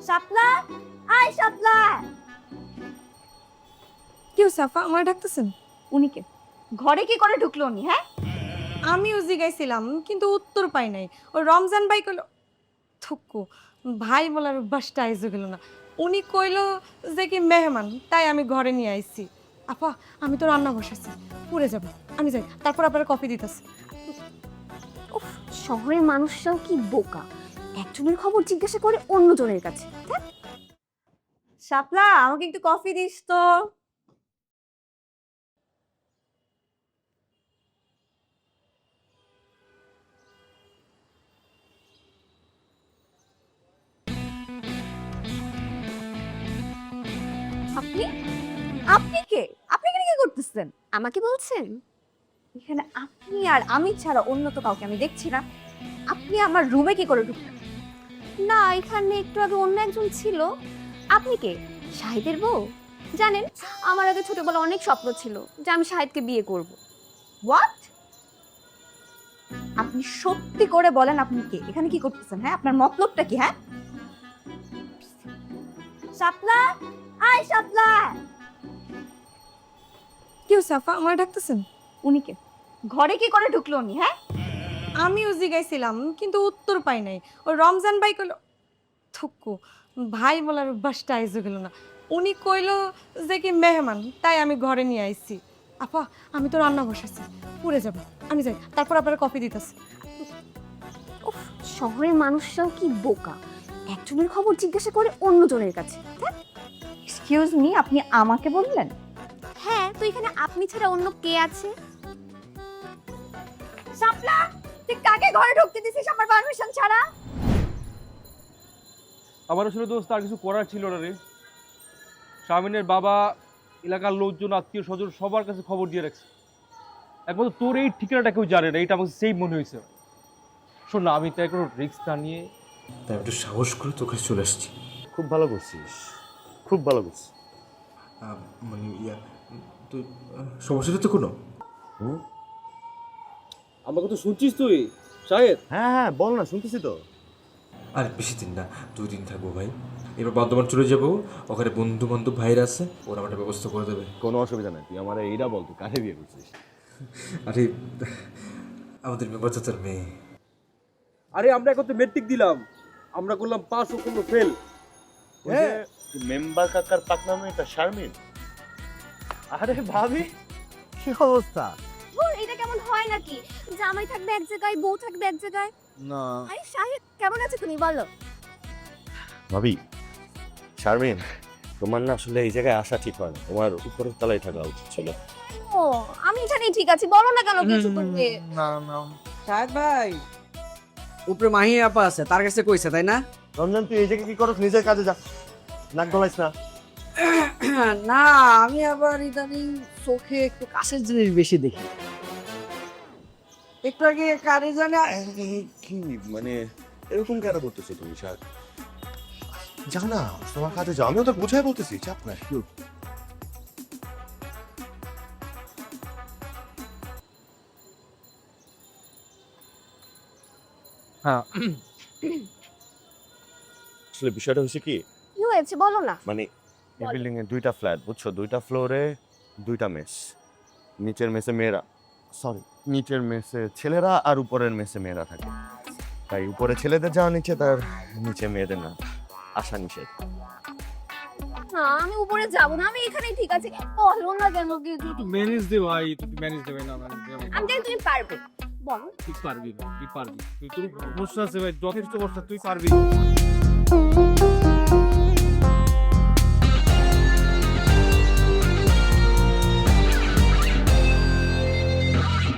শাপলা, আয় শাপলা। কেউ সাফা আমার ডাকতেছেন? উনি কে? ঘরে কি করে ঢুকলো উনি? হ্যাঁ, আমিও জিগাইছিলাম কিন্তু উত্তর পাই নাই। ওই রমজান ভাই কইল থুকু ভাই বলার অভ্যাসটা আইজো গেল না। উনি কইল যে কি মেহমান, তাই আমি ঘরে নিয়ে আইছি। আপা আমি তো রান্না বসেছি, পুড়ে যাবে, আমি যাই, তারপর আপনার কফি দিতেছি। উফ, শহরের মানুষরাও কি বোকা, একজনের খবর জিজ্ঞাসা করে অন্যজনের কাছে। শাপলা, আমাকে একটু কফি দিস তো। আপনি আপনি কে? আপনি এখানে কি করতেছেন? আমাকে বলছেন? এখানে আপনি আর আমি ছাড়া অন্য তো কাউকে আমি দেখছি না। আপনি আমার রুমে কি করে ঢুকলেন? না, এখানে একটু আগে অন্য একজন ছিল। আপনি কে? শাহিদের বউ? জানেন, আমার আগে ছোটবেলা অনেক স্বপ্ন ছিল যে আমি শাহিদকে বিয়ে করব। হোয়াট? আপনি সত্যি করে বলেন আপনি কে? এখানে কি করতেছেন? হ্যাঁ, আপনার মতলবটা কি? হ্যাঁ, শাপলা, আয় শাপলা। কেউ সাফা আমার ডাকতেছেন? উনি কে? ঘরে কি করে ঢুকলো উনি? হ্যাঁ, আমিও জিগাইছিলাম কিন্তু উত্তর পাই নাই। ওই রমজান ভাই কইল থুকু ভাই বলার অভ্যাসটা আইজো গেল না। উনি কইল যে কি মেহমান, তাই আমি ঘরে নিয়ে আইছি। আপা আমি তো রান্না বসেছি, পুড়ে যাবে, আমি যাই, তারপর আপনার কফি দিতেছি। উফ, শহরের মানুষরাও কি বোকা, একজনের খবর জিজ্ঞাসা করে অন্যজনের কাছে। এক্সকিউজ মি, আপনি আমাকে বললেন? হ্যাঁ, তো এখানে আপনি ছাড়া অন্য কে আছে? শাপলা, তুই কাকে ঘরে ঢুকতে দিছিস আমার পারমিশন ছাড়া? আমার আসলে দোস্ত আর কিছু করার ছিল না রে। শামিনের বাবা, এলাকার লোকজন, আত্মীয় স্বজন সবার কাছে খবর দিয়ে রাখছে। একমাত্র তোর এই ঠিকানাটা কেউ জানে না, এটা আমাকে সেই মনে হয়েছে। শোন না, আমি তাই কোনো রিস্ক না নিয়ে তাই একটু সাহস করে তোকে চলে আসছি। খুব ভালো করছিস, খুব ভালো করছিস। মানে তুই সমস্যাটা তো কোনো আমাকে তো শুনছিস তুই শাহেদ। হ্যাঁ হ্যাঁ, বল না, শুনতেছি তো। আর বেশি দিন না, 2 দিন থাকবো ভাই। এবার বর্ধমান চলে যাবো, ওখানে বন্ধু বান্ধব ভাইরা আছে, ওরা আমার ব্যবস্থা করে দেবে। কোনো অসুবিধা নাই, তুই আমার এইটা বল, তুই কাকে বিয়ে করছিস? আরে আমাদের মেম্বার চাচার মেয়ে। আরে আমরা এখন তো মেট্রিক দিলাম, আমরা করলাম পাস ও করলো ফেল। হ্যাঁ, মেম্বার কাকার পাকনা মেয়েটা শারমিন। আরে ভাবি, কি অবস্থা? ধুর, এটা কেমন হয় নাকি? জামাই থাকবে এক জায়গায়, বউ থাকবে এক জায়গায়। না আরে শাহিদ, কেমন আছো তুমি? বলো। ভাবি, শারমিন, তোমার না আসলে এই জায়গায় আসা ঠিক হয় না, তোমার উপরের তলায় থাকা উচিত ছিল। ও, আমি এখানেই ঠিক আছি, বলো না কেন কিছু তুমি? না না, শাহেদ ভাই, উপরে মাহি আপা আছে, তার কাছে কইছে তাই না? রমজান তুই এই জায়গায় কি করছ? নিজের কাজে যা, নাক গলাইস না। না, আমি আবার ইদানিং চোখে একটু কাছের জিনিস বেশি দেখি। একটু আগে কারে জানে কি মানে এরকম কেন করতেছো তুমি? শাহ, যাও না, তোমার কাজে যাও, আমিও তো বুঝাই বলতেছি, চাপ না। হ্যাঁ, আসলে বিষয়টা হচ্ছে কি, কি হয়েছে বলো না। মানে এই বিল্ডিং এ 2টা ফ্ল্যাট, বুঝছো? 2টা ফ্লোরে 2টা মেস। নিচের মেসে মেয়েরা, সরি, নিচের মেসে ছেলেরা আর উপরের মেসে মেয়েরা থাকে। তাই উপরে ছেলেদের যাওয়া নিচে, তার নিচে মেয়েদের না আসা নিষেধ। না, আমি উপরে যাব না, আমি এখানেই ঠিক আছি। বলো না কেন কিছু? ম্যানেজ দে ভাই, তুই ম্যানেজ দেবে না ম্যানেজ দে। আমি জানি তুমি পারবে, বলো। তুই পারবি না, তুই পারবি, তুই তোর অবস্থা আছে ভাই, যথেষ্ট অবস্থা, তুই পারবি।